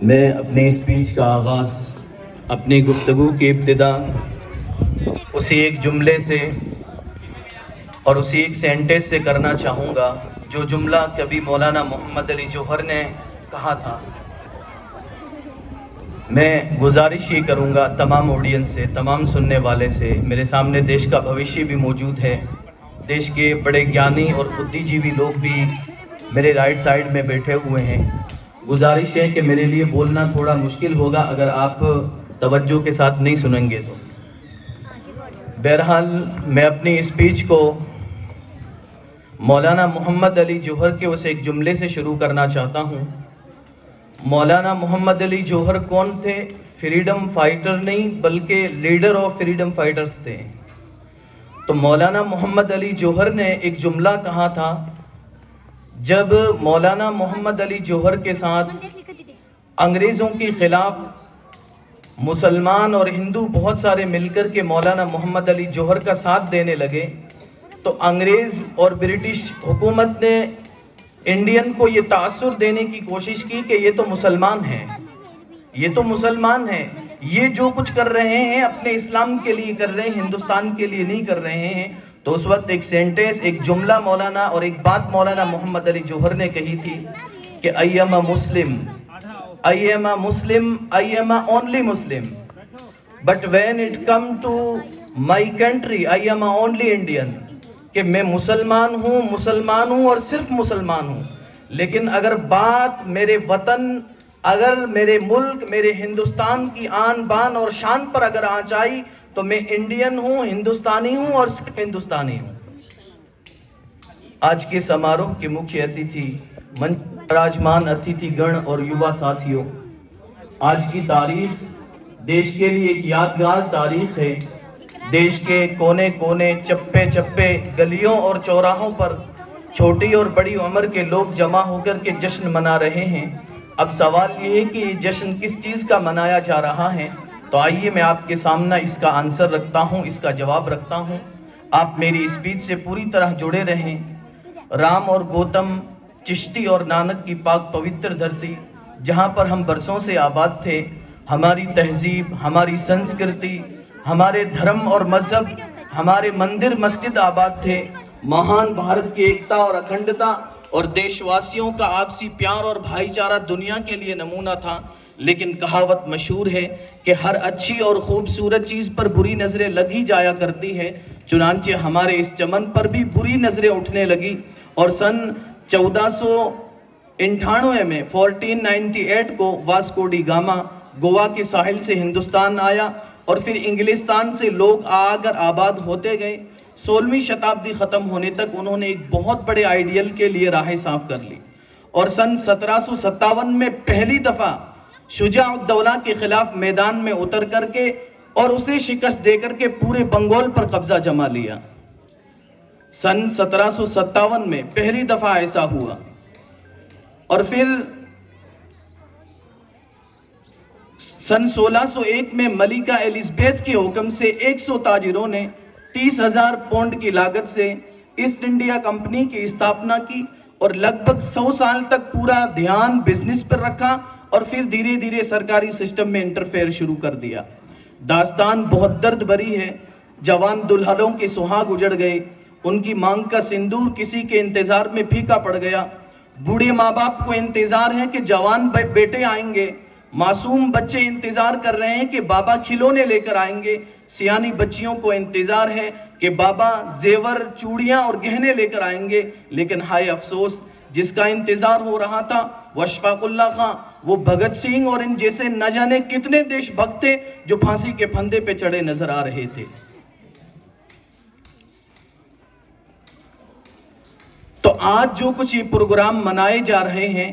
میں اپنی اسپیچ کا آغاز، اپنی گفتگو کی ابتدا اسی ایک جملے سے اور اسی ایک سینٹنس سے کرنا چاہوں گا جو جملہ کبھی مولانا محمد علی جوہر نے کہا تھا۔ میں گزارش یہ کروں گا تمام آڈینس سے، تمام سننے والے سے، میرے سامنے دیش کا بھوشیہ بھی موجود ہے، دیش کے بڑے گیانی اور بدھی جیوی لوگ بھی میرے رائٹ سائڈ میں بیٹھے ہوئے ہیں۔ گزارش ہے کہ میرے لیے بولنا تھوڑا مشکل ہوگا اگر آپ توجہ کے ساتھ نہیں سنیں گے تو۔ بہرحال میں اپنی اسپیچ کو مولانا محمد علی جوہر کے اس ایک جملے سے شروع کرنا چاہتا ہوں۔ مولانا محمد علی جوہر کون تھے؟ فریڈم فائٹر نہیں بلکہ لیڈر آف فریڈم فائٹرز تھے۔ تو مولانا محمد علی جوہر نے ایک جملہ کہا تھا، جب مولانا محمد علی جوہر کے ساتھ انگریزوں کے خلاف مسلمان اور ہندو بہت سارے مل کر کے مولانا محمد علی جوہر کا ساتھ دینے لگے تو انگریز اور برٹش حکومت نے انڈین کو یہ تاثر دینے کی کوشش کی کہ یہ تو مسلمان ہیں، یہ تو مسلمان ہیں، یہ جو کچھ کر رہے ہیں اپنے اسلام کے لیے کر رہے ہیں، ہندوستان کے لیے نہیں کر رہے ہیں۔ تو اس وقت ایک سینٹنس، ایک جملہ مولانا اور ایک بات مولانا محمد علی جوہر نے کہی تھی کہ I am a Muslim, I am a Muslim, I am a only Muslim, but when it come to my country, I am a only Indian، کہ میں مسلمان ہوں اور صرف مسلمان ہوں، لیکن اگر بات میرے وطن، اگر میرے ملک، میرے ہندوستان کی آن بان اور شان پر اگر آ جائی تو میں انڈین ہوں، ہندوستانی ہوں اور صرف ہندوستانی ہوں۔ آج کے سماروہ کے مکھیہ اتیتھی، منچ راجمان اتیتھی گن اور یووا ساتھیوں، آج کی تاریخ دیش کے لیے ایک یادگار تاریخ ہے۔ دیش کے کونے کونے، چپے چپے، گلیوں اور چوراہوں پر چھوٹی اور بڑی عمر کے لوگ جمع ہو کر کے جشن منا رہے ہیں۔ اب سوال یہ ہے کہ یہ جشن کس چیز کا منایا جا رہا ہے؟ تو آئیے میں آپ کے سامنے اس کا آنسر رکھتا ہوں، اس کا جواب رکھتا ہوں۔ آپ میری اسپیچ سے پوری طرح جڑے رہیں۔ رام اور گوتم، چشتی اور نانک کی پاک پوتر دھرتی، جہاں پر ہم برسوں سے آباد تھے، ہماری تہذیب، ہماری سنسکرتی، ہمارے دھرم اور مذہب، ہمارے مندر مسجد آباد تھے، مہان بھارت کی ایکتا اور اکھنڈتا اور دیش واسیوں کا آپسی پیار اور بھائی چارہ دنیا کے لیے نمونہ تھا۔ لیکن کہاوت مشہور ہے کہ ہر اچھی اور خوبصورت چیز پر بری نظریں لگ ہی جایا کرتی ہے، چنانچہ ہمارے اس چمن پر بھی بری نظریں اٹھنے لگی اور سن 1498 میں 1498 کو واسکو ڈی گاما گوا کے ساحل سے ہندوستان آیا اور پھر انگلستان سے لوگ آ کر آباد ہوتے گئے۔ 16ویں شتابدی ختم ہونے تک انہوں نے ایک بہت بڑے آئیڈیل کے لیے راہیں صاف کر لی اور سن 1757 میں پہلی دفعہ شجاع الدولہ کے خلاف میدان میں اتر کر کے اور اسے شکست دے کر کے پورے بنگال پر قبضہ جما لیا۔ سن 1757 میں پہلی دفعہ ایسا ہوا اور پھر سن 1601 میں ملکہ ایلزبیتھ کے حکم سے 100 تاجروں نے 30,000 پونڈ کی لاگت سے ایسٹ انڈیا کمپنی کی استھاپنا کی اور لگ بھگ 100 سال تک پورا دھیان بزنس پر رکھا اور پھر دھیرے دھیرے سرکاری سسٹم میں انٹرفیئر شروع کر دیا۔ داستان بہت درد بری ہے۔ جوان دلہنوں کے سہاگ اجڑ گئے، ان کی مانگ کا سندور کسی کے انتظار میں پھیکا پڑ گیا۔ بوڑھے ماں باپ کو انتظار ہے کہ جوان بیٹے آئیں گے، معصوم بچے انتظار کر رہے ہیں کہ بابا کھلونے لے کر آئیں گے، سیانی بچیوں کو انتظار ہے کہ بابا زیور، چوڑیاں اور گہنے لے کر آئیں گے، لیکن ہائے افسوس، جس کا انتظار ہو رہا تھا وہ اشفاق اللہ خان، وہ بھگت سنگھ اور ان جیسے نہ جانے کتنے دیش بھکت تھے جو پھانسی کے پھندے پہ چڑھے نظر آ رہے تھے۔ تو آج جو کچھ یہ پروگرام منائے جا رہے ہیں،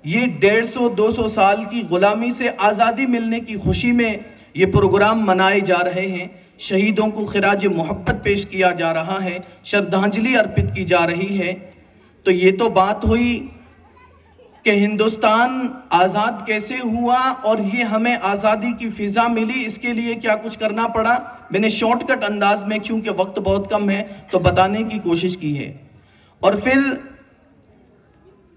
یہ 150-200 سال کی غلامی سے آزادی ملنے کی خوشی میں یہ پروگرام منائے جا رہے ہیں۔ شہیدوں کو خراج محبت پیش کیا جا رہا ہے، شردھانجلی ارپت کی جا رہی ہے۔ تو یہ تو بات ہوئی کہ ہندوستان آزاد کیسے ہوا اور یہ ہمیں آزادی کی فضا ملی، اس کے لیے کیا کچھ کرنا پڑا۔ میں نے شارٹ کٹ انداز میں، کیونکہ وقت بہت کم ہے، تو بتانے کی کوشش کی ہے۔ اور پھر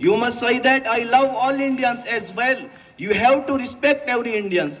you must say that I love all Indians as well. You have to respect every Indians.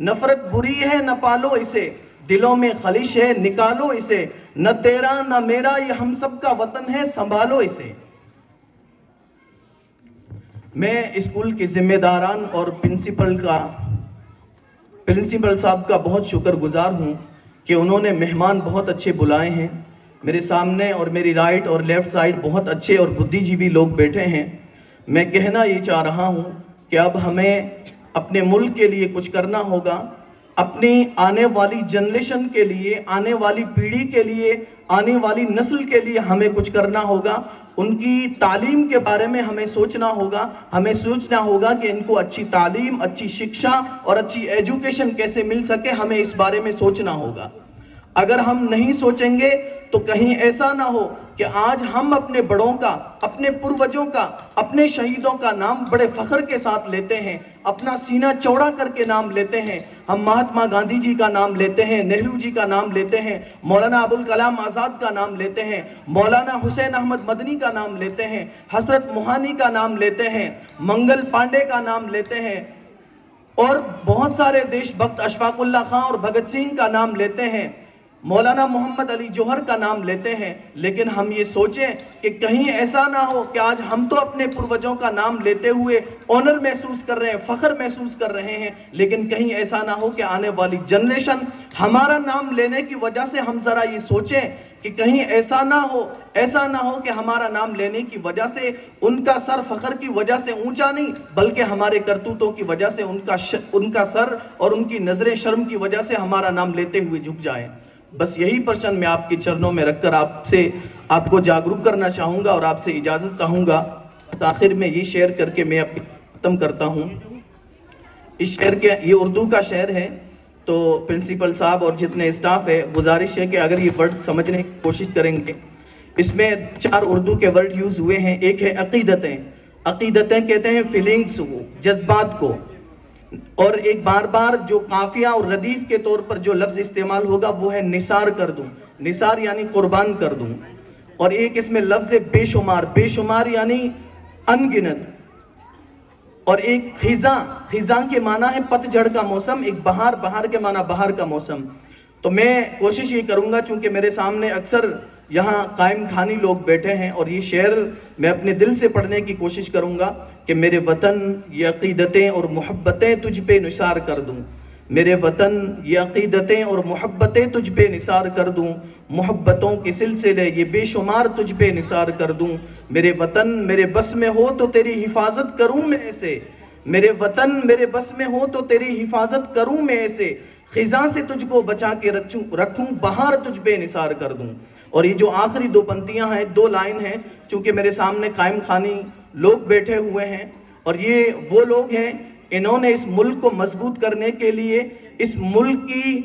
نفرت بری ہے نہ پالو اسے، دلوں میں خلش ہے نکالو اسے، نہ تیرا نہ میرا یہ ہم سب کا وطن ہے سنبھالو اسے۔ میں اسکول کے ذمہ داران اور پرنسپل صاحب کا بہت شکر گزار ہوں کہ انہوں نے مہمان بہت اچھے بلائے ہیں۔ میرے سامنے اور میری رائٹ اور لیفٹ سائڈ بہت اچھے اور بدھی جیوی لوگ بیٹھے ہیں۔ میں کہنا یہ چاہ رہا ہوں کہ اب ہمیں اپنے ملک کے لیے کچھ کرنا ہوگا، اپنی آنے والی جنریشن کے لیے، آنے والی پیڑھی کے لیے، آنے والی نسل کے لیے ہمیں کچھ کرنا ہوگا۔ ان کی تعلیم کے بارے میں ہمیں سوچنا ہوگا، کہ ان کو اچھی تعلیم، اچھی شکشا اور اچھی ایجوکیشن کیسے مل سکے، ہمیں اس بارے میں سوچنا ہوگا۔ اگر ہم نہیں سوچیں گے تو کہیں ایسا نہ ہو کہ آج ہم اپنے بڑوں کا، اپنے پروجوں کا، اپنے شہیدوں کا نام بڑے فخر کے ساتھ لیتے ہیں، اپنا سینہ چوڑا کر کے نام لیتے ہیں۔ ہم مہاتما گاندھی جی کا نام لیتے ہیں، نہرو جی کا نام لیتے ہیں، مولانا ابوالکلام آزاد کا نام لیتے ہیں، مولانا حسین احمد مدنی کا نام لیتے ہیں، حضرت موہانی کا نام لیتے ہیں، منگل پانڈے کا نام لیتے ہیں، اور بہت سارے دیش بھکت اشفاق اللہ خان اور بھگت سنگھ کا نام لیتے ہیں، مولانا محمد علی جوہر کا نام لیتے ہیں۔ لیکن ہم یہ سوچیں کہ کہیں ایسا نہ ہو کہ آج ہم تو اپنے پروجوں کا نام لیتے ہوئے آنر محسوس کر رہے ہیں، فخر محسوس کر رہے ہیں، لیکن کہیں ایسا نہ ہو کہ آنے والی جنریشن ہمارا نام لینے کی وجہ سے ہم ذرا یہ سوچیں کہ کہیں ایسا نہ ہو کہ ہمارا نام لینے کی وجہ سے ان کا سر فخر کی وجہ سے اونچا نہیں، بلکہ ہمارے کرتوتوں کی وجہ سے ان کا سر اور ان کی نظریں شرم کی وجہ سے ہمارا نام لیتے ہوئے جھک جائیں۔ بس یہی پرشن میں آپ کے چرنوں میں رکھ کر آپ کو جاگروک کرنا چاہوں گا اور آپ سے اجازت چاہوں گا۔ آخر میں یہ شعر کر کے میں اپنی ختم کرتا ہوں۔ اس شعر کے یہ اردو کا شعر ہے، تو پرنسپل صاحب اور جتنے اسٹاف ہے گزارش ہے کہ اگر یہ ورڈ سمجھنے کی کوشش کریں گے۔ اس میں 4 اردو کے ورڈ یوز ہوئے ہیں۔ ایک ہے عقیدتیں، عقیدتیں کہتے ہیں فیلنگز کو، جذبات کو، اور ایک بار بار جو قافیہ اور ردیف کے طور پر جو لفظ استعمال ہوگا وہ ہے نثار کر دوں، نثار یعنی قربان کر دوں، اور ایک اس میں لفظ ہے بے شمار، بے شمار یعنی انگنت، اور ایک خزاں، خزاں کے معنی ہے پت جھڑ کا موسم، ایک بہار، بہار کے معنی بہار کا موسم۔ تو میں کوشش یہ کروں گا، چونکہ میرے سامنے اکثر یہاں قائم خانی لوگ بیٹھے ہیں، اور یہ شعر میں اپنے دل سے پڑھنے کی کوشش کروں گا کہ میرے وطن یہ عقیدتیں اور محبتیں تجھ پہ نثار کر دوں، میرے وطن یہ عقیدتیں اور محبتیں تجھ پہ نثار کر دوں، محبتوں کے سلسلے یہ بے شمار تجھ پہ نثار کر دوں، میرے وطن میرے بس میں ہو تو تیری حفاظت کروں میں ایسے، میرے وطن میرے بس میں ہو تو تیری حفاظت کروں میں ایسے، خزاں سے تجھ کو بچا کے رکھوں، بہار تجھ پہ نثار کر دوں۔ اور یہ جو آخری 2 پنکتیاں ہیں، 2 لائن ہیں، چونکہ میرے سامنے قائم خانی لوگ بیٹھے ہوئے ہیں، اور یہ وہ لوگ ہیں انہوں نے اس ملک کو مضبوط کرنے کے لیے، اس ملک کی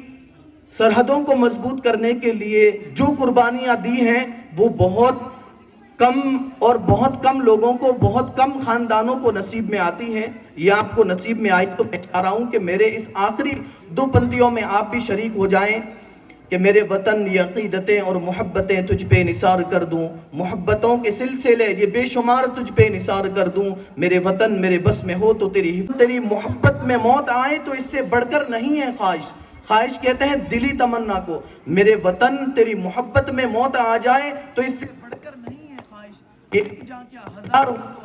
سرحدوں کو مضبوط کرنے کے لیے جو قربانیاں دی ہیں وہ بہت کم اور بہت کم لوگوں کو، بہت کم خاندانوں کو نصیب میں آتی ہیں۔ یہ آپ کو نصیب میں آئی تو میں چاہ رہا ہوں کہ میرے اس آخری 2 پنکتیوں میں آپ بھی شریک ہو جائیں کہ میرے وطن یہ عقیدتیں اور محبتیں تجھ پہ نثار کر دوں، محبتوں کے سلسلے یہ بے شمار تجھ پہ نثار کر دوں، میرے وطن میرے بس میں ہو تو تیری محبت میں موت آئے تو اس سے بڑھ کر نہیں ہے خواہش، خواہش کہتے ہیں دلی تمنا کو، میرے وطن تیری محبت میں موت آ جائے تو اس سے بڑھ کر نہیں ہے خواہش، ایک جہاں کیا ہزار ہو تو